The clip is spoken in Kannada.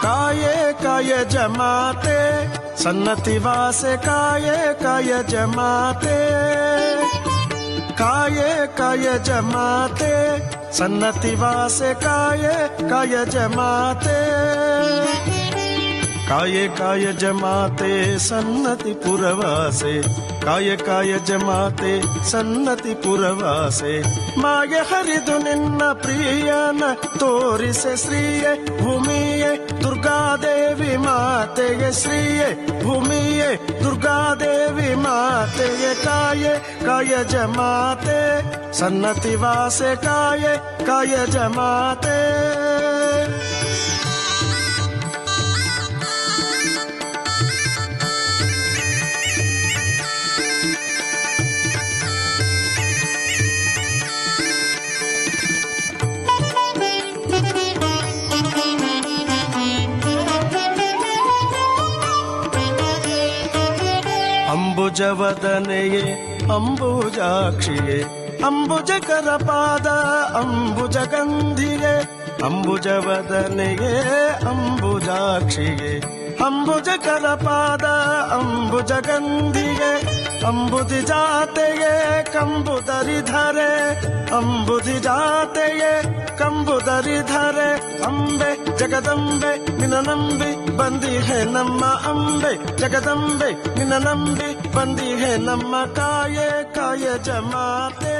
ಕಾಯೇ ಕಾಯಜ ಮಾತೆ ಸನ್ನತಿ ವಾಸೆ ಕಾಯೇ ಕಾಯಜ ಮಾತೆ ಕಾಯೇ ಕಾಯಜ ಮಾತೆ ಸನ್ನತಿ ವಾಸೆ ಕಾಯೇ ಕಾಯಜ ಮಾತೆ ಕಾಯೇ ಕಾಯಜ ಮಾತೆ ಸನ್ನತಿ ಪುರವಾಸೆ ಕಾಯೇ ಕಾಯಜ ಮಾತೆ ಸನ್ನತಿ ಪುರವಾಸೆ ಮಾಗೆ ಹರಿದು ನಿನ್ನ ಪ್ರಿಯನ ತೋರಿಸೆ ಶ್ರೀಯೇ ಭೂಮಿಯೇ ದುರ್ಗಾದೇವಿ ಮಾತೆಗೆ ಶ್ರೀಯೇ ಭೂಮಿಯೇ ದುರ್ಗಾದೇವಿ ಮಾತೆಗೆ ಕಾಯೇ ಕಾಯಜ ಮಾತೆ ಸನ್ನತಿ ವಾಸೆ ಕಾಯೇ ಕಾಯಜ ಮಾತೆ ಅಂಬುಜವದನೆಯೇ ಅಂಬುಜಾಕ್ಷಿಯೇ ಅಂಬುಜಕರ ಪಾದ ಅಂಬುಜಗಂಧಿಯೇ ಅಂಬುಜವದನೆಯೇ ಅಂಬುಜಾಕ್ಷಿಯೇ ಅಂಬುಜಕರ ಪಾದ ಅಂಬುಜಗಂಧಿಯೇ ಅಂಬುದಿ ಜಾತೆಯೇ ಕಂಬುದರಿಧರೆ ಅಂಬುದಿ ಜಾತೆಯೇ ಕಂಬುದರಿಧರೆ ಅಂಬೆ ಜಗದಂಬೆ ನಿನ್ನ ನಂಬಿ ಬಂದಿಹೆ ನಮ್ಮ ಅಂಬೆ ಜಗದಂಬೆ ನಿನ್ನ ನಂಬಿ ಬಂದಿಹೆ ನಮ್ಮ ಕಾಯೇ ಕಾಯಜ ಮಾತೆ